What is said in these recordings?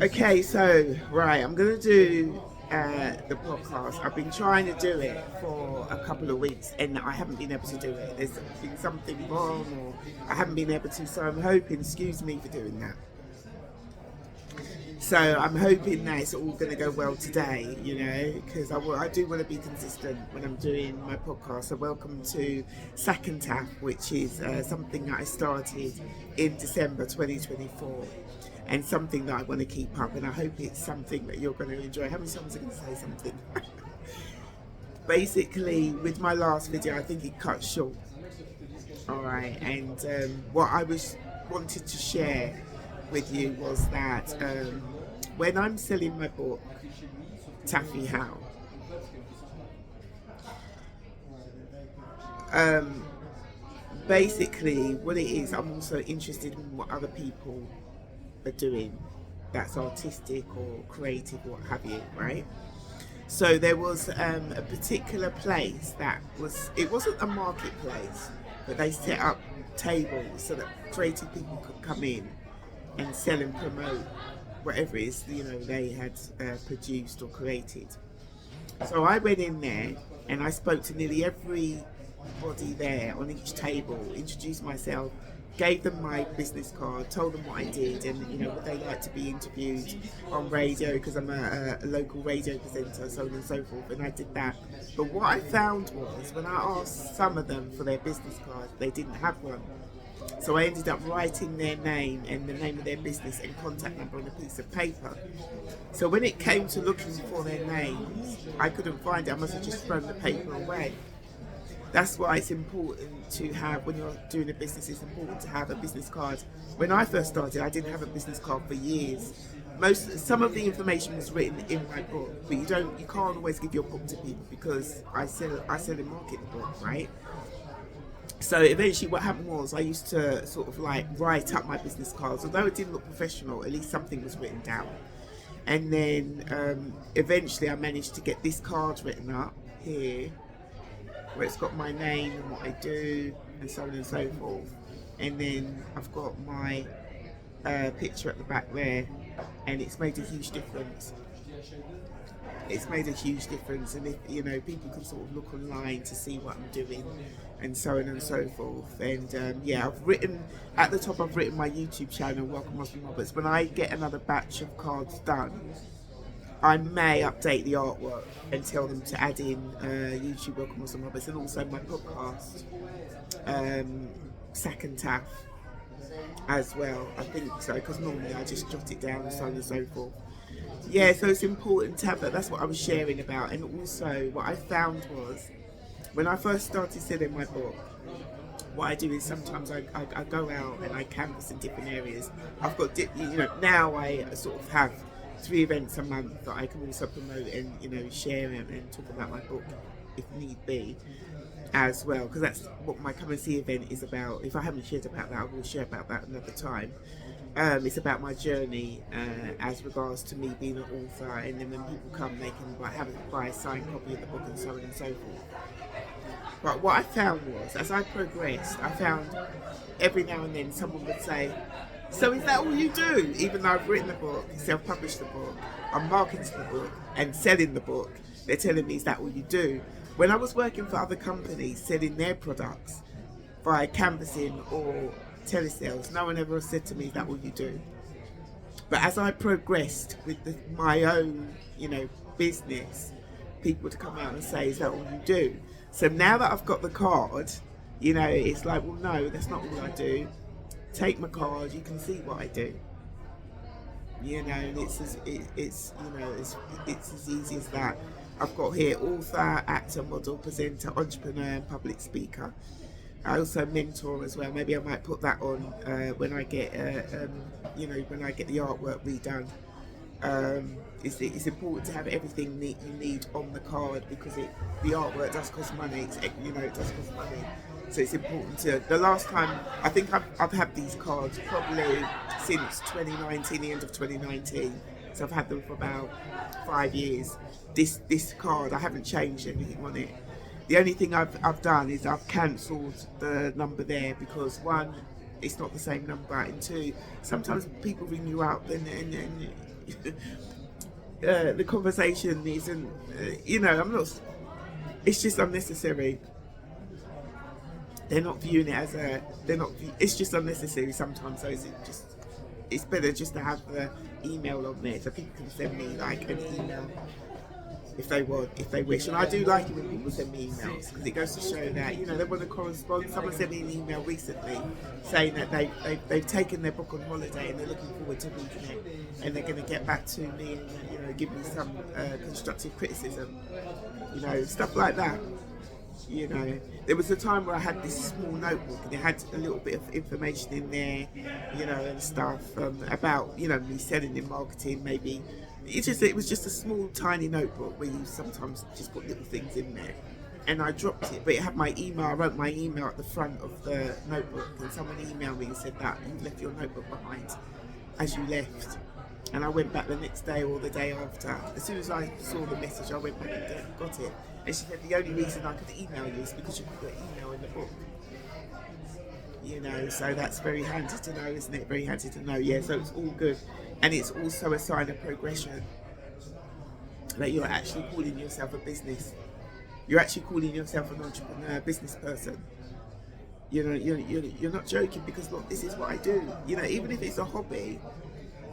Okay, so right, I'm gonna do the podcast. I've been trying to do it for a couple of weeks, and I haven't been able to do it. There's been something wrong, or I haven't been able to. So I'm hoping. Excuse me for doing that. So I'm hoping that it's all going to go well today, because I do want to be consistent when I'm doing my podcast. So welcome to Sac Taff, which is something that I started in December 2024, and something that I want to keep up. And I hope it's something that you're going to enjoy. How many times are going to say something? Basically, with my last video, I think it cut short. All right, and what I was wanted to share with you was that when I'm selling my book, Taffy How, basically what it is, I'm also interested in what other people are doing that's artistic or creative or what have you, right? So there was a particular place it wasn't a marketplace, but they set up tables so that creative people could come in and sell and promote whatever it is they had produced or created. So I went in there and I spoke to nearly everybody there on each table, introduced myself, gave them my business card, told them what I did, and would they like to be interviewed on radio, because I'm a local radio presenter, so on and so forth, and I did that. But what I found was when I asked some of them for their business card, they didn't have one. So I ended up writing their name and the name of their business and contact number on a piece of paper. So when it came to looking for their names, I couldn't find it. I must have just thrown the paper away. That's why it's important to have, when you're doing a business, it's important to have a business card. When I first started, I didn't have a business card for years. Some of the information was written in my book, but you can't always give your book to people, because I sell and market the book, right? So eventually what happened was I used to sort of like write up my business cards. Although it didn't look professional, at least something was written down. And then eventually I managed to get this card written up here, where it's got my name and what I do and so on and so forth. And then I've got my picture at the back there, and it's made a huge difference. It's made a huge difference, and if people can sort of look online to see what I'm doing and so on and so forth. And I've written at the top, I've written my YouTube channel, Welcome Muslim Roberts. When I get another batch of cards done, I may update the artwork and tell them to add in YouTube Welcome Muslim Roberts, and also my podcast, Sac Taff, as well. I think so, because normally I just jot it down and so on and so forth. Yeah, so it's important to have that. That's what I was sharing about. And also what I found was, when I first started selling my book, what I do is sometimes I go out and I canvass in different areas. I've got, now I sort of have 3 events a month that I can also promote and, share and talk about my book if need be as well. Because that's what my Come and See event is about. If I haven't shared about that, I will share about that another time. It's about my journey as regards to me being an author, and then when people come, they can buy a signed copy of the book and so on and so forth. But what I found was, as I progressed, I found every now and then someone would say, "So is that all you do?" Even though I've written the book, self-published the book, I'm marketing the book and selling the book, they're telling me, "Is that all you do?" When I was working for other companies selling their products via canvassing or telesales, no one ever said to me, "Is that all you do?" But as I progressed with my own, business, people would come out and say, "Is that all you do?" So now that I've got the card, it's like, well, no, that's not all I do. Take my card, you can see what I do. And it's as easy as that. I've got here author, actor, model, presenter, entrepreneur, and public speaker. I also mentor as well. Maybe I might put that on when I get, when I get the artwork redone. It's important to have everything that you need on the card, because the artwork does cost money. It does cost money. So it's important to. The last time I think I've had these cards probably since 2019, the end of 2019. So I've had them for about 5 years. This card, I haven't changed anything on it. The only thing I've done is I've cancelled the number there, because one, it's not the same number, and two, sometimes people ring you up and the conversation isn't, I'm not. It's just unnecessary. They're not viewing it as a. They're not. It's just unnecessary sometimes. So it's better just to have the email on there, so people can send me like an email if they want, if they wish. And I do like it when people send me emails, because it goes to show that they want to correspond. Someone sent me an email recently saying that they've taken their book on holiday and they're looking forward to reading it, and they're going to get back to me and give me some constructive criticism, stuff like that. There was a time where I had this small notebook and it had a little bit of information in there, and stuff about me selling in marketing. Maybe it was just a small tiny notebook where you sometimes just put little things in there, and I dropped it, but it had my email. I wrote my email at the front of the notebook, and someone emailed me and said that you left your notebook behind as you left. And I went back the next day or the day after. As soon as I saw the message, I went back and got it. And she said the only reason I could email you is because you put your email in the book. So that's very handy to know, isn't it? Very handy to know, yeah. So it's all good. And it's also a sign of progression, that you're actually calling yourself a business. You're actually calling yourself an entrepreneur, business person. You're not joking, because look, this is what I do. Even if it's a hobby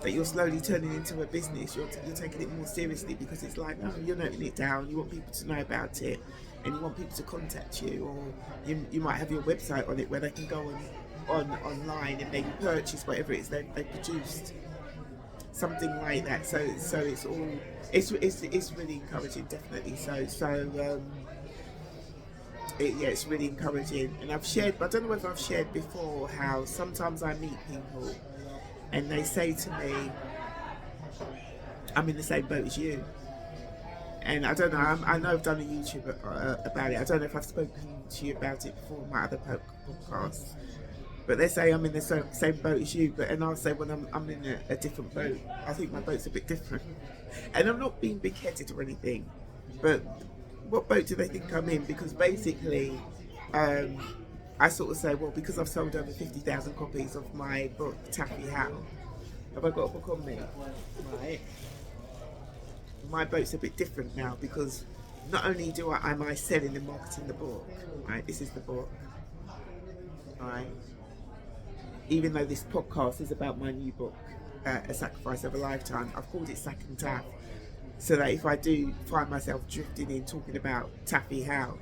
that you're slowly turning into a business, you're taking it more seriously, because it's like, no, you're noting it down. You want people to know about it, and you want people to contact you, or you might have your website on it where they can go online and maybe purchase whatever it is they produced, something like that. So it's really encouraging, definitely. It's really encouraging. And I've shared, I don't know whether I've shared before, how sometimes I meet people and they say to me, I'm in the same boat as you. And I don't know, I know I've done a YouTube about it. I don't know if I've spoken to you about it before in my other podcasts. But they say I'm in the same boat as you, and I'll say, well, I'm in a different boat. I think my boat's a bit different. And I'm not being big-headed or anything, but what boat do they think I'm in? Because basically, I sort of say, well, because I've sold over 50,000 copies of my book, Taffy How, have I got a book on me? Right. My boat's a bit different now, because not only am I selling and marketing the book, right? This is the book, right? Even though this podcast is about my new book, A Sacrifice of a Lifetime, I've called it Sac Taff, so that if I do find myself drifting in talking about Taffy How,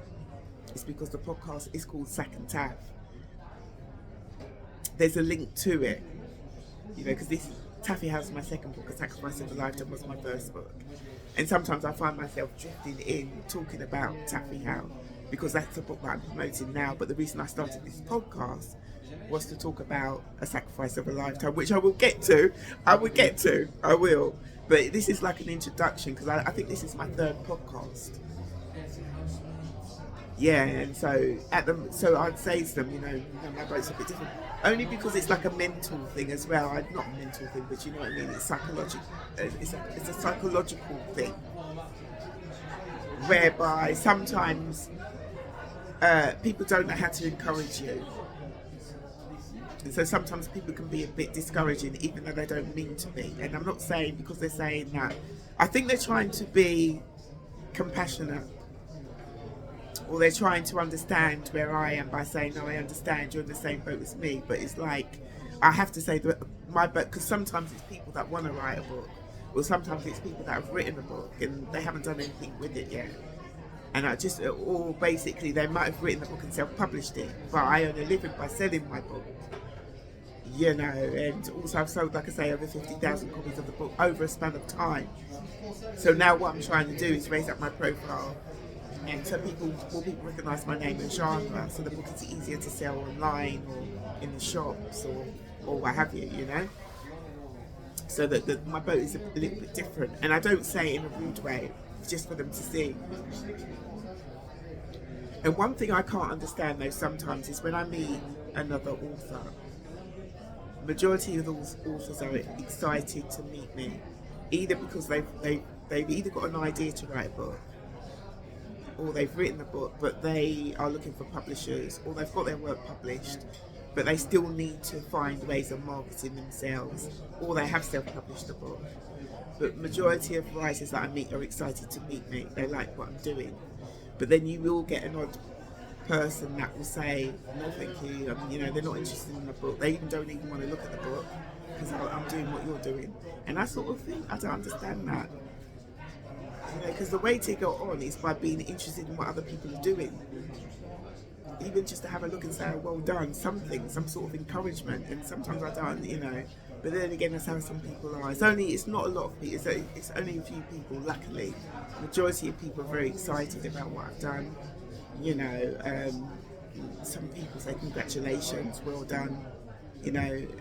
it's because the podcast is called Sac Taff. There's a link to it, because this Taffy How is my second book. A Sacrifice of a Lifetime was my first book. And sometimes I find myself drifting in talking about Taffy How, because that's the book that I'm promoting now. But the reason I started this podcast was to talk about A Sacrifice of a Lifetime, which I will get to. I will. But this is like an introduction, because I think this is my third podcast. Yeah, and so I'd say to them, my boat's a bit different. Only because it's like a mental thing as well. Not a mental thing, but you know what I mean. It's psychological. It's a psychological thing, whereby sometimes people don't know how to encourage you, and so sometimes people can be a bit discouraging, even though they don't mean to be. And I'm not saying because they're saying that. I think they're trying to be compassionate, or they're trying to understand where I am by saying, no, I understand, you're in the same boat as me. But it's like, I have to say that my boat, because sometimes it's people that want to write a book, or sometimes it's people that have written a book and they haven't done anything with it yet. And or basically they might have written the book and self-published it, but I earn a living by selling my book. And also I've sold, like I say, over 50,000 copies of the book over a span of time. So now what I'm trying to do is raise up my profile, and so more people recognise my name and genre, so the book is easier to sell online or in the shops or what have you, So that my boat is a little bit different, and I don't say it in a rude way, it's just for them to see. And one thing I can't understand though sometimes is when I meet another author, majority of those authors are excited to meet me, either because they've either got an idea to write a book, or they've written a book but they are looking for publishers, or they've got their work published but they still need to find ways of marketing themselves, or they have self-published a book. But majority of writers that I meet are excited to meet me. They like what I'm doing. But then you will get an odd person that will say, no thank you, they're not interested in the book. They don't even want to look at the book because I'm doing what you're doing. And I sort of think, I don't understand that. Because the way to go on is by being interested in what other people are doing. Even just to have a look and say, oh, well done, something, some sort of encouragement. And sometimes I don't, but then again, that's how some people are. It's not a lot of people, it's only a few people, luckily. The majority of people are very excited about what I've done. Some people say congratulations, well done.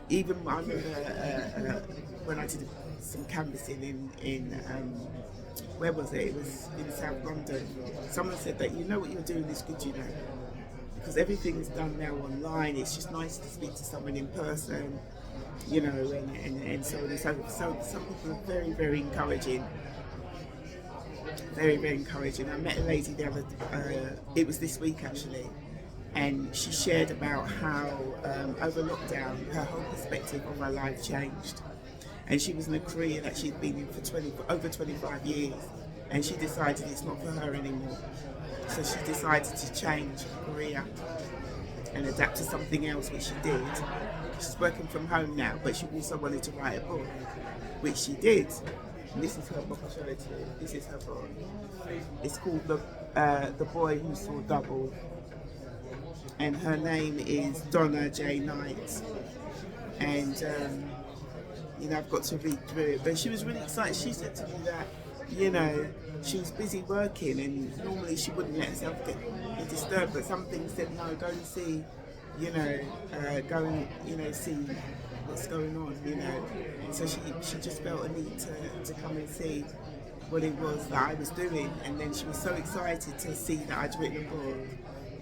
Even I remember when I did some canvassing in where was it? It was in South London. Someone said that what you're doing is good, because everything's done now online. It's just nice to speak to someone in person, and so on. So some people are very, very encouraging. Very, very encouraging. I met a lady the other, it was this week actually, and she shared about how over lockdown her whole perspective of her life changed. And she was in a career that she'd been in for over 25 years, and she decided it's not for her anymore. So she decided to change her career and adapt to something else, which she did. She's working from home now, but she also wanted to write a book, which she did. And this is her book, I'll show it to you. This is her book. It's called The Boy Who Saw Double. And her name is Donna J. Knight. And, I've got to read through it. But she was really excited. She said to me that, she was busy working and normally she wouldn't let herself get disturbed. But some things said, no, go and see, go and, see what's going on, And so she just felt a need to come and see what it was that I was doing. And then she was so excited to see that I'd written a book.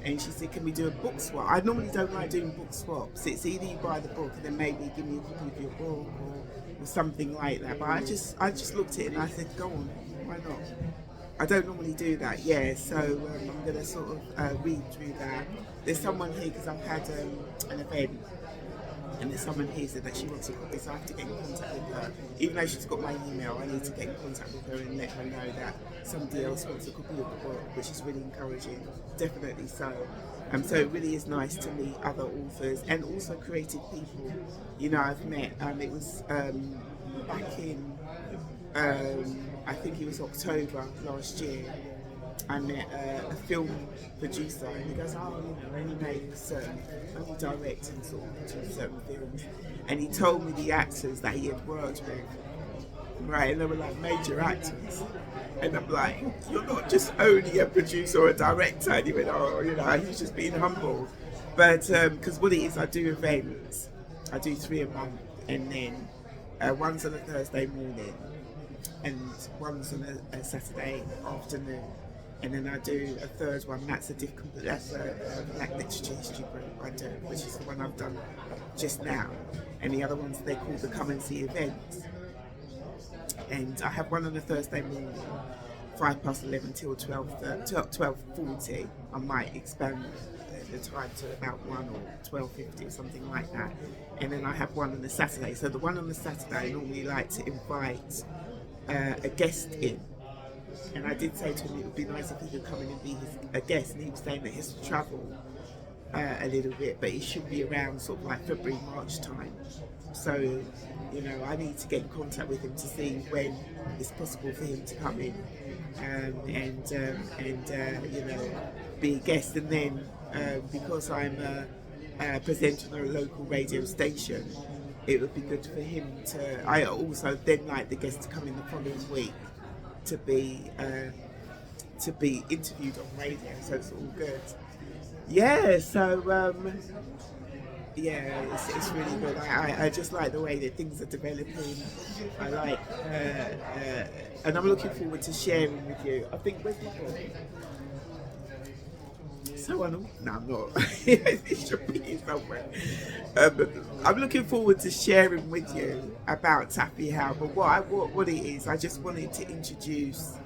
And she said, can we do a book swap? I normally don't like doing book swaps. It's either you buy the book and then maybe give me a copy of your book or something like that. But I just looked at it and I said, go on, why not? I don't normally do that, so I'm going to sort of read through that. There's someone here, because I've had an event, and there's someone here said that she wants a copy, so I have to get in contact with her. Even though she's got my email, I need to get in contact with her and let her know that somebody else wants a copy of the book, which is really encouraging, definitely so. So it really is nice to meet other authors and also creative people. I've met, it was back in, I think it was October last year, I met a film producer, and he goes, only direct and sort of produce certain films. And he told me the actors that he had worked with, right, and they were like major actors. And I'm like, you're not just only a producer or a director. And he went, he's just being humble. But, because what it is, I do events. I do 3 a month, and then one's on a Thursday morning, and one's on a Saturday afternoon. And then I do a third one, that's a Black Literature History group I do, which is the one I've done just now. And the other ones they call the Come and See events. And I have one on a Thursday morning, 11 till 12:40. I might expand the time to about 1 or 12:50 or something like that. And then I have one on the Saturday. So the one on the Saturday, I normally like to invite a guest in. And I did say to him it would be nice if he could come in and be a guest, and he was saying that he has to travel a little bit, but it should be around sort of like February, March time. So, I need to get in contact with him to see when it's possible for him to come in and be a guest. And then because I'm a presenter on a local radio station, it would be good for him to. I also then like the guest to come in the following week to be interviewed on radio, so it's all good. It's really good. I just like the way that things are developing. I like, and I'm looking forward to sharing with you. I think where's my book? No, I'm not. It should be here somewhere. I'm looking forward to sharing with you about Taffy How. But what it is, I just wanted to introduce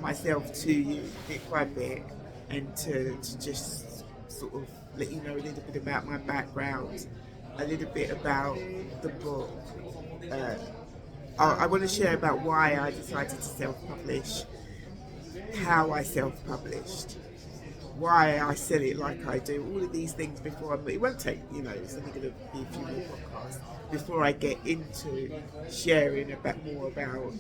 myself to you bit by bit, and to just sort of let you know a little bit about my background, a little bit about the book. Uh, I want to share about why I decided to self-publish, how I self-published, why I sell it like I do, all of these things before it won't take, it's only going to be a few more podcasts before I get into sharing a bit more about,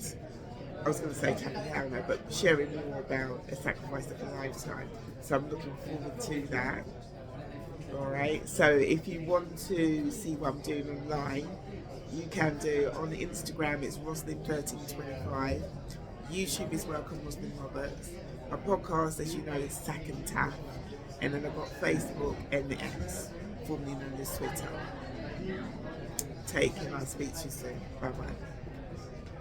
I was going to say Capitalno, but sharing more about a sacrifice of a lifetime. So I'm looking forward to that. Alright, so if you want to see what I'm doing online, you can do on Instagram, it's Roslyn1325. YouTube is Welcome Roslyn Roberts. My podcast, as you know, is Sac Taff. And then I've got Facebook and X, formerly known as Twitter. Take care, I'll speak to you soon. Bye bye.